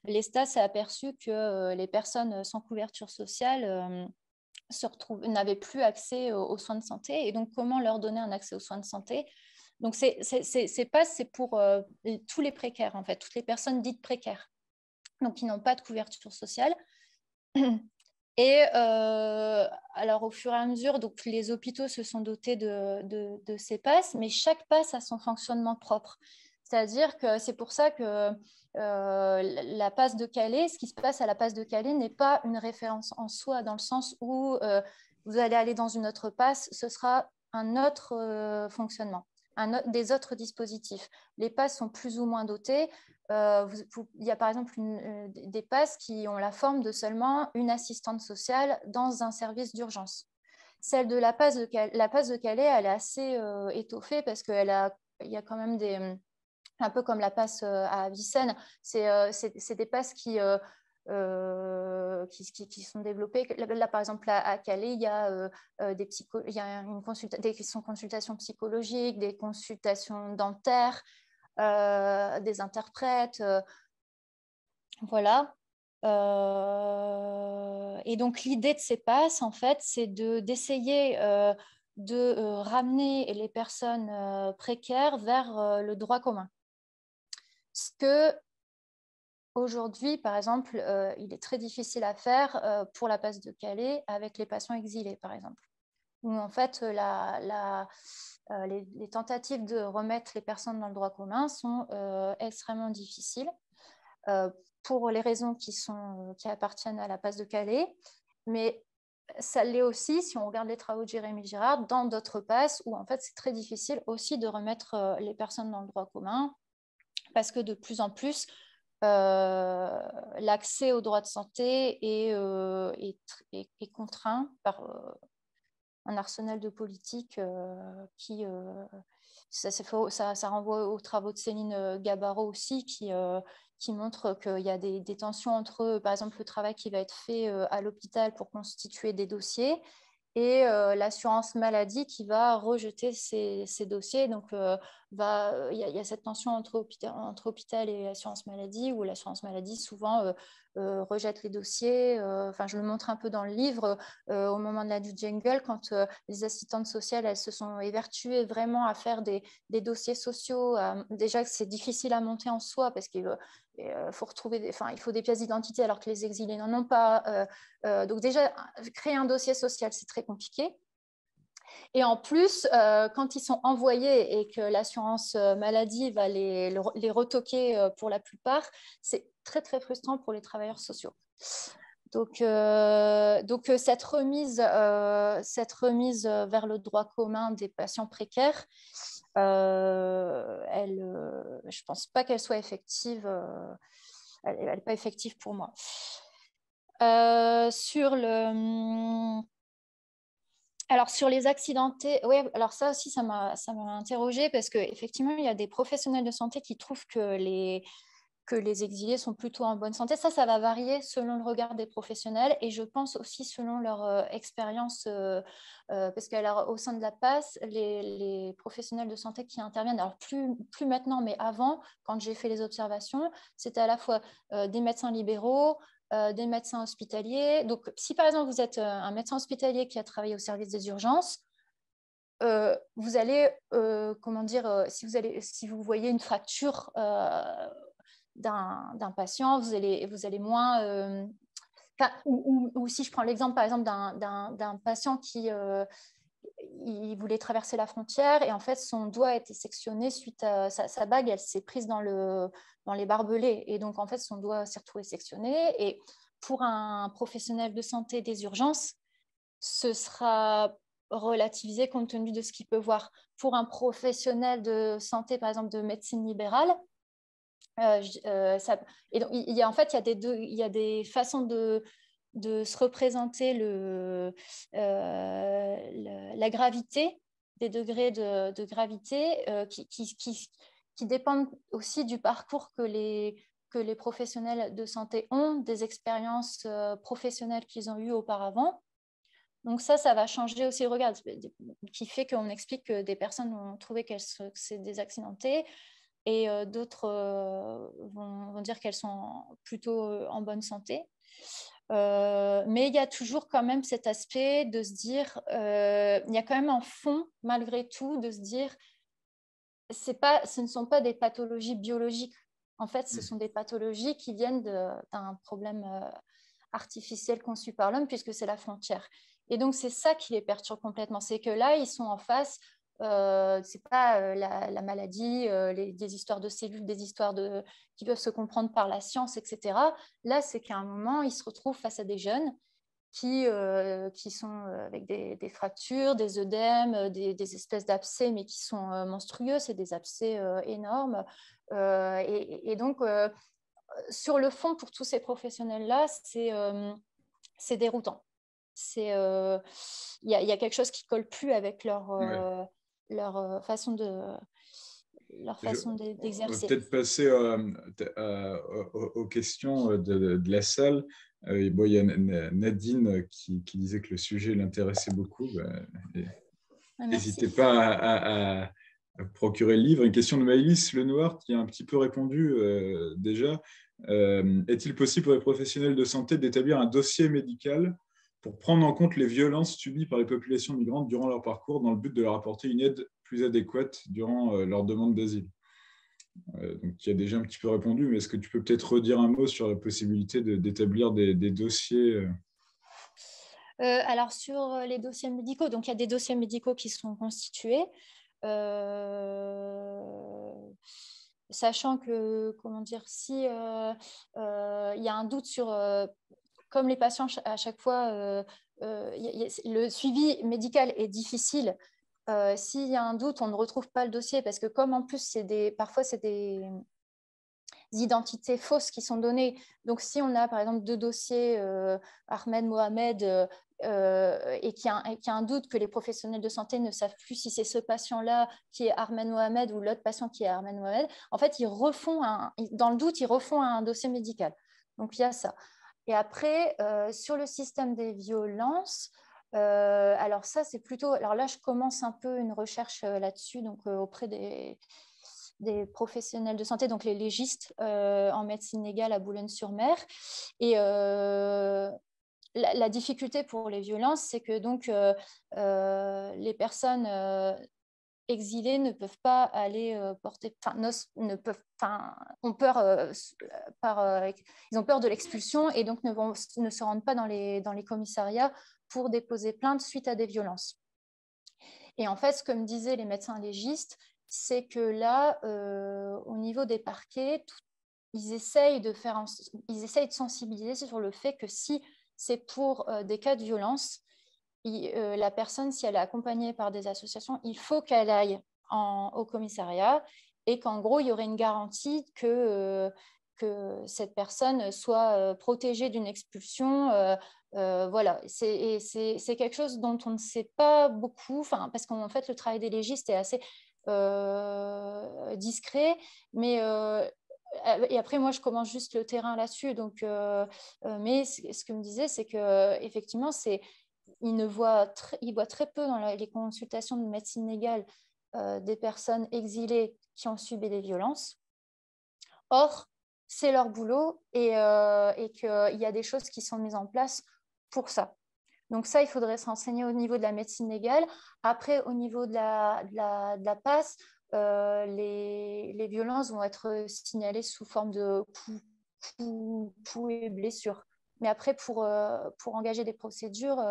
l'État s'est aperçu que les personnes sans couverture sociale n'avaient plus accès aux soins de santé. Et donc, comment leur donner un accès aux soins de santé? Donc, c'est pour tous les précaires, en fait, toutes les personnes dites précaires, donc qui n'ont pas de couverture sociale. Et alors, au fur et à mesure, donc, les hôpitaux se sont dotés de ces passes, mais chaque passe a son fonctionnement propre. C'est-à-dire que c'est pour ça que la passe de Calais, ce qui se passe à la passe de Calais n'est pas une référence en soi, dans le sens où vous allez aller dans une autre passe, ce sera un autre fonctionnement. Des autres dispositifs. Les passes sont plus ou moins dotés. Il y a par exemple des passes qui ont la forme de seulement une assistante sociale dans un service d'urgence. Celle de la passe de Calais, elle est assez étoffée parce qu'il y a quand même un peu comme la passe à Avicenne, c'est des passes qui sont développées. Là, par exemple, à Calais, il y a des consultations psychologiques, des consultations dentaires, des interprètes, voilà. Et donc, l'idée de ces passes, en fait, c'est d'essayer de ramener les personnes précaires vers le droit commun. Ce que aujourd'hui, par exemple, il est très difficile à faire pour la passe de Calais avec les patients exilés, par exemple. Où en fait, les tentatives de remettre les personnes dans le droit commun sont extrêmement difficiles pour les raisons qui appartiennent à la passe de Calais. Mais ça l'est aussi, si on regarde les travaux de Jérémy Girard, dans d'autres passes où en fait, c'est très difficile aussi de remettre les personnes dans le droit commun parce que de plus en plus, l'accès aux droits de santé est contraint par un arsenal de politiques qui... ça renvoie aux travaux de Céline Gabarot aussi, qui montre qu'il y a des tensions entre, par exemple, le travail qui va être fait à l'hôpital pour constituer des dossiers et l'assurance maladie qui va rejeter ces dossiers. Donc, il y a cette tension entre hôpital et assurance maladie, où l'assurance maladie souvent rejette les dossiers. Enfin, je le montre un peu dans le livre, au moment de la du jungle, quand les assistantes sociales, elles se sont évertuées vraiment à faire des dossiers sociaux. Déjà que c'est difficile à monter en soi, parce qu'il faut il faut des pièces d'identité alors que les exilés n'en ont pas. Donc déjà, créer un dossier social, c'est très compliqué. Et en plus, quand ils sont envoyés et que l'assurance maladie va les retoquer pour la plupart, c'est très, très frustrant pour les travailleurs sociaux. Donc cette remise vers le droit commun des patients précaires, je ne pense pas qu'elle soit effective. Elle n'est pas effective pour moi. Alors, sur les accidentés, oui, alors ça aussi, ça m'a interrogée parce qu'effectivement, il y a des professionnels de santé qui trouvent que les exilés sont plutôt en bonne santé. Ça va varier selon le regard des professionnels et je pense aussi selon leur expérience, parce qu'au sein de la PAS, les professionnels de santé qui interviennent, alors plus maintenant, mais avant, quand j'ai fait les observations, c'était à la fois des médecins libéraux, des médecins hospitaliers. Donc, si par exemple vous êtes un médecin hospitalier qui a travaillé au service des urgences, vous allez, si vous voyez une fracture d'un patient, vous allez moins... ou si je prends l'exemple, par exemple, d'un patient qui il voulait traverser la frontière et en fait, son doigt a été sectionné suite à sa bague, elle s'est prise dans les barbelés. Et donc, en fait, son doigt s'est retrouvé sectionné. Et pour un professionnel de santé des urgences, ce sera relativisé compte tenu de ce qu'il peut voir. Pour un professionnel de santé, par exemple, de médecine libérale, Et donc, en fait, il y a des façons de se représenter la gravité, des degrés de gravité qui dépendent aussi du parcours que les professionnels de santé ont, des expériences professionnelles qu'ils ont eues auparavant. Donc ça va changer aussi le regard, qui fait qu'on explique que des personnes ont trouvé que c'est désaccidenté et d'autres vont dire qu'elles sont plutôt en bonne santé. Mais il y a toujours quand même cet aspect de se dire, il y a quand même un fond, malgré tout, de se dire, ce ne sont pas des pathologies biologiques. En fait, ce sont des pathologies qui viennent d'un problème artificiel conçu par l'homme, puisque c'est la frontière. Et donc, c'est ça qui les perturbe complètement. C'est que là, ils sont en face, c'est pas la maladie, des histoires de cellules, des histoires qui peuvent se comprendre par la science, etc. Là, c'est qu'à un moment, ils se retrouvent face à des jeunes qui sont avec des fractures, des œdèmes, des espèces d'abcès, mais qui sont monstrueux. C'est des abcès énormes. Et donc, sur le fond, pour tous ces professionnels-là, c'est déroutant. Il y a quelque chose qui ne colle plus avec leur façon d'exercer. On va peut-être passer aux questions de la salle. Il y a Nadine qui disait que le sujet l'intéressait beaucoup. N'hésitez pas à procurer le livre. Une question de Maëlys Lenoir qui a un petit peu répondu déjà. Est-il possible pour les professionnels de santé d'établir un dossier médical pour prendre en compte les violences subies par les populations migrantes durant leur parcours dans le but de leur apporter une aide plus adéquate durant leur demande d'asile? Donc, tu as déjà un petit peu répondu, mais est-ce que tu peux peut-être redire un mot sur la possibilité d'établir des dossiers Alors, sur les dossiers médicaux, donc il y a des dossiers médicaux qui sont constitués. Sachant que, comment dire, si il y a un doute sur, comme les patients à chaque fois, le suivi médical est difficile. S'il y a un doute, on ne retrouve pas le dossier parce que comme en plus, parfois c'est des identités fausses qui sont données. Donc, si on a par exemple 2 dossiers, Ahmed, Mohamed, et qu'il y a un doute que les professionnels de santé ne savent plus si c'est ce patient-là qui est Ahmed Mohamed ou l'autre patient qui est Ahmed Mohamed, en fait, dans le doute, ils refont un dossier médical. Donc, il y a ça. Et après, sur le système des violences, alors ça, c'est plutôt... Alors là, je commence un peu une recherche là-dessus, donc auprès des professionnels de santé, donc les légistes en médecine légale à Boulogne-sur-Mer. Et la difficulté pour les violences, c'est que donc les personnes exilés ne peuvent pas aller porter, ont peur, ils ont peur de l'expulsion et donc ne se rendent pas dans les commissariats pour déposer plainte suite à des violences. Et en fait, ce que me disaient les médecins légistes, c'est que là, au niveau des parquets, ils essayent de sensibiliser sur le fait que si c'est pour des cas de violence, la personne, si elle est accompagnée par des associations, il faut qu'elle aille au commissariat et qu'en gros, il y aurait une garantie que cette personne soit protégée d'une expulsion. Voilà, c'est quelque chose dont on ne sait pas beaucoup, parce qu'en fait, le travail des légistes est assez discret, mais... et après, moi, je commence juste le terrain là-dessus. Donc, mais ce que me disait, c'est qu'effectivement, il voit très peu dans les consultations de médecine légale des personnes exilées qui ont subi des violences. Or, c'est leur boulot et qu'il y a des choses qui sont mises en place pour ça. Donc ça, il faudrait se renseigner au niveau de la médecine légale. Après, au niveau de la PAS, les violences vont être signalées sous forme de coups et blessures. Mais après, pour engager des procédures,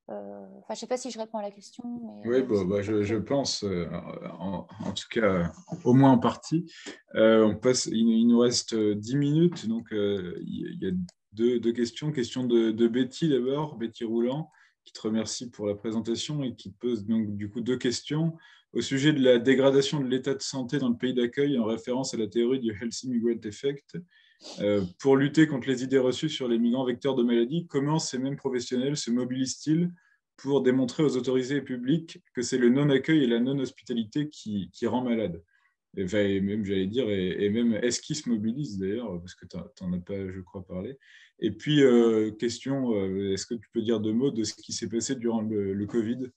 je ne sais pas si je réponds à la question. Mais, oui, je pense, en tout cas, au moins en partie. Il nous reste 10 minutes, donc il y a deux questions. Question de Betty d'abord, Betty Roulant, qui te remercie pour la présentation et qui te pose donc du coup 2 questions. Au sujet de la dégradation de l'état de santé dans le pays d'accueil, en référence à la théorie du Healthy Migrant Effect, pour lutter contre les idées reçues sur les migrants vecteurs de maladies, comment ces mêmes professionnels se mobilisent-ils pour démontrer aux autorités publiques que c'est le non-accueil et la non-hospitalité qui rend malade? Et même, j'allais dire, et même, est-ce qu'ils se mobilisent d'ailleurs, parce que tu n'en as pas, je crois, parlé. Et puis, question, est-ce que tu peux dire 2 mots de ce qui s'est passé durant le Covid,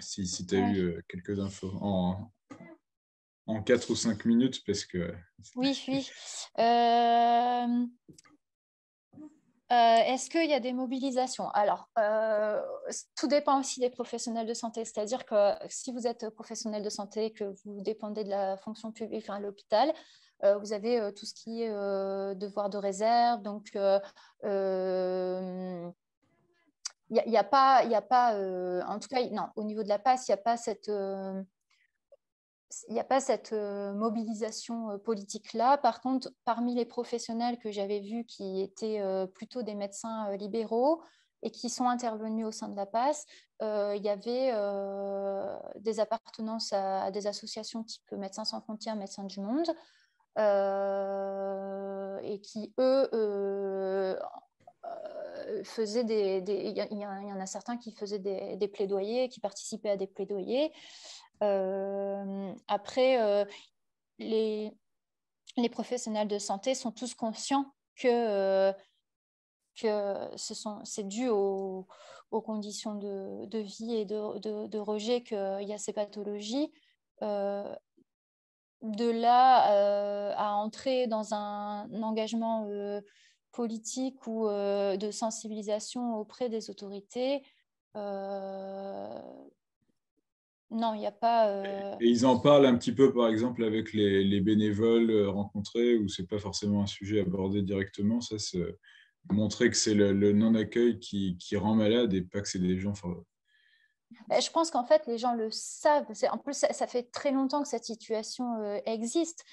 si tu as Ouais. eu quelques infos en 4 ou 5 minutes, parce que... Oui, oui. Est-ce qu'il y a des mobilisations? Alors, tout dépend aussi des professionnels de santé. C'est-à-dire que si vous êtes professionnel de santé, que vous dépendez de la fonction publique, enfin, à l'hôpital, vous avez tout ce qui est devoir de réserve. Donc, il n'y a pas, en tout cas, non, au niveau de la passe, il n'y a pas cette... il n'y a pas cette mobilisation politique-là. Par contre, parmi les professionnels que j'avais vus qui étaient plutôt des médecins libéraux et qui sont intervenus au sein de la PAS, il y avait des appartenances à des associations type Médecins sans frontières, Médecins du Monde, et qui, eux, faisaient il y en a certains qui faisaient des plaidoyers, qui participaient à des plaidoyers. Après, les professionnels de santé sont tous conscients que c'est dû aux conditions de vie et de rejet qu'il y a ces pathologies. De là à entrer dans un engagement politique ou de sensibilisation auprès des autorités, non, il n'y a pas... Et ils en parlent un petit peu, par exemple, avec les bénévoles rencontrés, où c'est pas forcément un sujet abordé directement. Ça, c'est montrer que c'est le non-accueil qui rend malade et pas que c'est des gens... Je pense qu'en fait, les gens le savent. En plus, ça fait très longtemps que cette situation existe.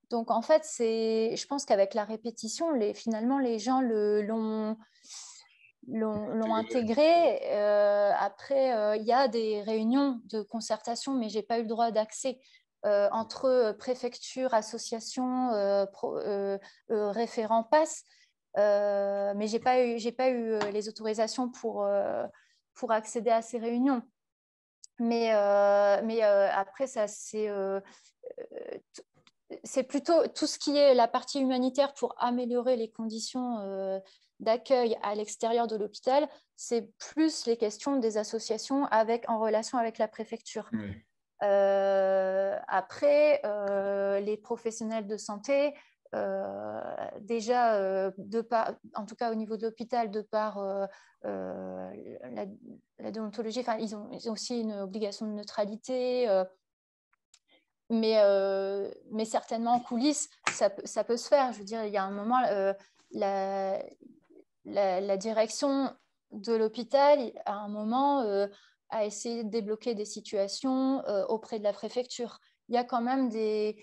Donc, en fait, je pense qu'avec la répétition, finalement, les gens l'ont intégré. Après, il y a des réunions de concertation, mais je n'ai pas eu le droit d'accès entre préfecture, association, référent PASS. Mais je n'ai pas eu les autorisations pour accéder à ces réunions. Mais après, ça, c'est plutôt tout ce qui est la partie humanitaire pour améliorer les conditions d'accueil à l'extérieur de l'hôpital. C'est plus les questions des associations en relation avec la préfecture. Oui. Après, les professionnels de santé, déjà, en tout cas au niveau de l'hôpital, de par la déontologie, ils ont aussi une obligation de neutralité, mais certainement en coulisses, ça peut se faire. Je veux dire, il y a un moment, la direction de l'hôpital, à un moment, a essayé de débloquer des situations auprès de la préfecture. Il y a quand même des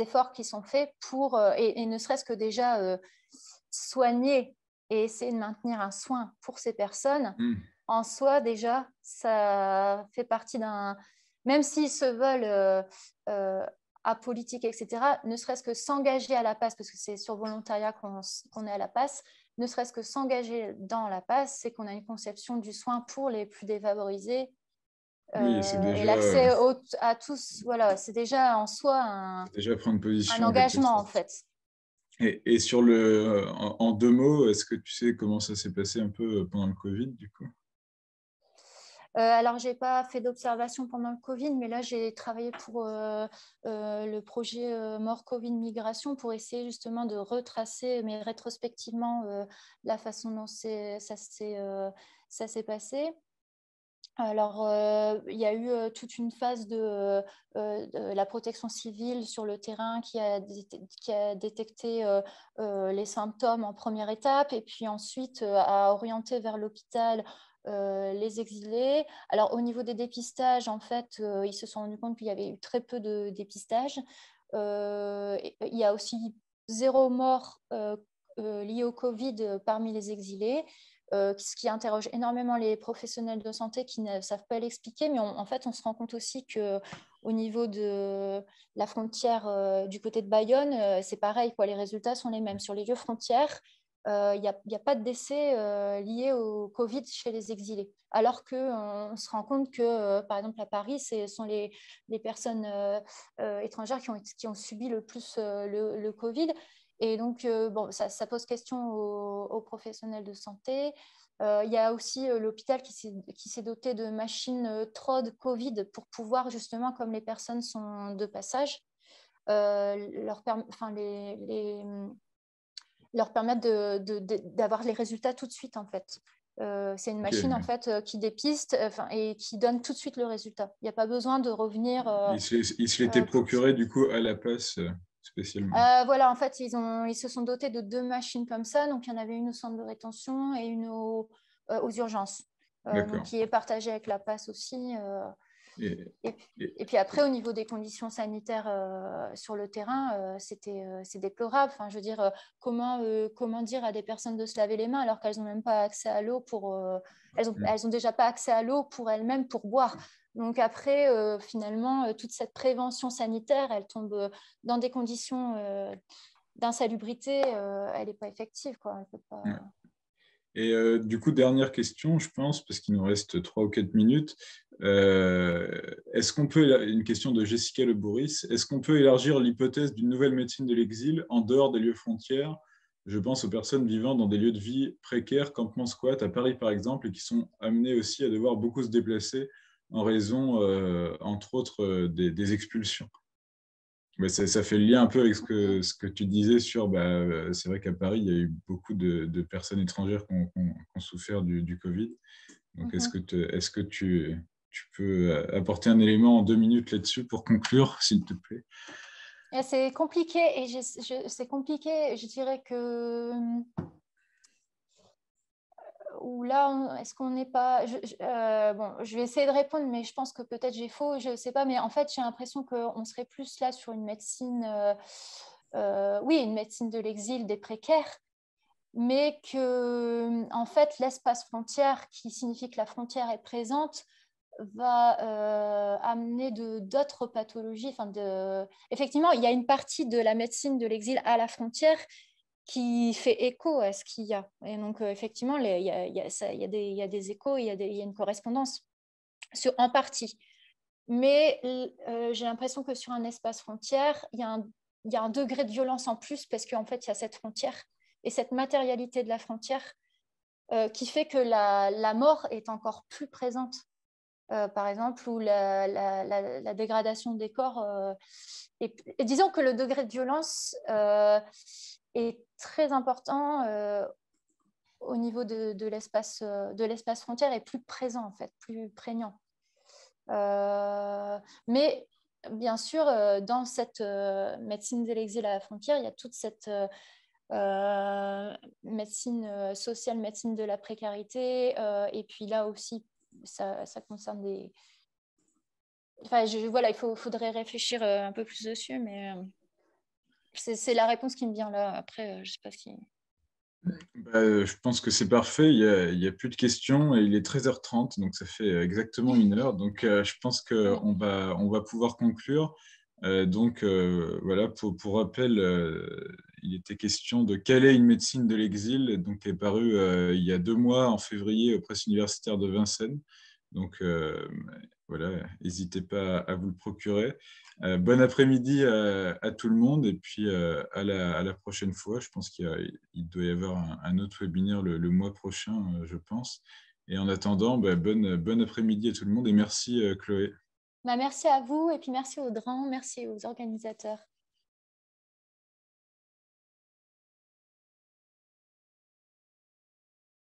efforts qui sont faits pour, et ne serait-ce que déjà soigner et essayer de maintenir un soin pour ces personnes, en soi, déjà, ça fait partie d'un... Même s'ils se veulent apolitiques, etc., ne serait-ce que s'engager à la PAS, parce que c'est sur volontariat qu'on est à la PAS, ne serait-ce que s'engager dans la PAS, c'est qu'on a une conception du soin pour les plus défavorisés. Oui, c'est déjà, et l'accès à tous, voilà, c'est déjà en soi déjà prendre un position avec les engagement, en autres. fait. Et sur en 2 mots, est-ce que tu sais comment ça s'est passé un peu pendant le Covid, du coup? Alors, je n'ai pas fait d'observation pendant le Covid, mais là, j'ai travaillé pour le projet Mort Covid Migration pour essayer justement de retracer, mais rétrospectivement, la façon dont ça s'est passé. Alors, il y a eu toute une phase de la protection civile sur le terrain qui a détecté les symptômes en première étape et puis ensuite a orienté vers l'hôpital les exilés. Alors, au niveau des dépistages, en fait, ils se sont rendus compte qu'il y avait eu très peu de dépistages. Il y a aussi 0 mort liée au Covid parmi les exilés. ce qui interroge énormément les professionnels de santé qui ne savent pas l'expliquer. Mais en fait, on se rend compte aussi qu'au niveau de la frontière du côté de Bayonne, c'est pareil, quoi, les résultats sont les mêmes. Sur les lieux frontières, il n'y a pas de décès liés au Covid chez les exilés. Alors qu'on se rend compte que, par exemple, à Paris, ce sont les personnes étrangères qui ont subi le plus le Covid. Et donc, bon, ça pose question aux professionnels de santé. Il y a aussi l'hôpital qui s'est doté de machines TROD Covid pour pouvoir, justement, comme les personnes sont de passage, leur permettre d'avoir les résultats tout de suite, en fait. C'est une machine, en fait, qui dépiste et qui donne tout de suite le résultat. Il n'y a pas besoin de revenir... Il se l'était procuré, du coup, à la passe, spécialement. Voilà, en fait, ils se sont dotés de 2 machines comme ça. Donc, il y en avait une au centre de rétention et une aux urgences. Donc, qui est partagée avec la passe aussi. Et puis après, au niveau des conditions sanitaires sur le terrain, c'est déplorable. Enfin, je veux dire, comment dire à des personnes de se laver les mains alors qu'elles n'ont même pas accès à l'eau elles ont déjà pas accès à l'eau pour elles-mêmes pour boire. Donc après, finalement, toute cette prévention sanitaire, elle tombe dans des conditions d'insalubrité, elle n'est pas effective, quoi. Elle peut pas... Et du coup, dernière question, je pense, parce qu'il nous reste 3 ou 4 minutes. Est-ce qu'on peut, une question de Jessica Le Bourris, est-ce qu'on peut élargir l'hypothèse d'une nouvelle médecine de l'exil en dehors des lieux frontières? Je pense aux personnes vivant dans des lieux de vie précaires, campements squats à Paris par exemple, et qui sont amenées aussi à devoir beaucoup se déplacer en raison, entre autres, des expulsions. Mais ça fait le lien un peu avec ce que tu disais sur, c'est vrai qu'à Paris, il y a eu beaucoup de personnes étrangères qui ont souffert du Covid. Donc, est-ce que tu peux apporter un élément en 2 minutes là-dessus pour conclure, s'il te plaît? C'est compliqué c'est compliqué. Je dirais que ou là, est-ce qu'on n'est pas... bon, je vais essayer de répondre, mais je pense que peut-être j'ai faux, je ne sais pas. Mais en fait, j'ai l'impression qu'on serait plus là sur une médecine, oui, une médecine de l'exil, des précaires, mais que, en fait, l'espace frontière, qui signifie que la frontière est présente, va amener d'autres pathologies. Effectivement, il y a une partie de la médecine de l'exil à la frontière qui fait écho à ce qu'il y a. Et donc, effectivement, il y a des échos, il y a une correspondance en partie. Mais j'ai l'impression que sur un espace frontière, il y a un degré de violence en plus parce qu'en fait, il y a cette frontière et cette matérialité de la frontière qui fait que la mort est encore plus présente. Par exemple, ou la dégradation des corps. Et disons que le degré de violence est très important au niveau de l'espace frontière et plus présent, en fait, plus prégnant. Mais bien sûr, dans cette médecine de l'exil à la frontière, il y a toute cette médecine sociale, médecine de la précarité, et puis là aussi, ça concerne des... Enfin, voilà, faudrait réfléchir un peu plus dessus, mais c'est la réponse qui me vient là. Après, je sais pas si... Je pense que c'est parfait. Il y a plus de questions et il est 13h30, donc ça fait exactement 1 heure. Donc, je pense qu'on on va pouvoir conclure. Donc, voilà, pour rappel, il était question de quelle est une médecine de l'exil, donc qui est paru il y a 2 mois, en février, aux presses universitaires de Vincennes. Donc, voilà, n'hésitez pas à vous le procurer. Bon après-midi à tout le monde et puis à la prochaine fois. Je pense qu'il doit y avoir un autre webinaire le mois prochain, je pense. Et en attendant, bon après-midi à tout le monde et merci Chloé. Merci à vous et puis merci aux Audran, merci aux organisateurs.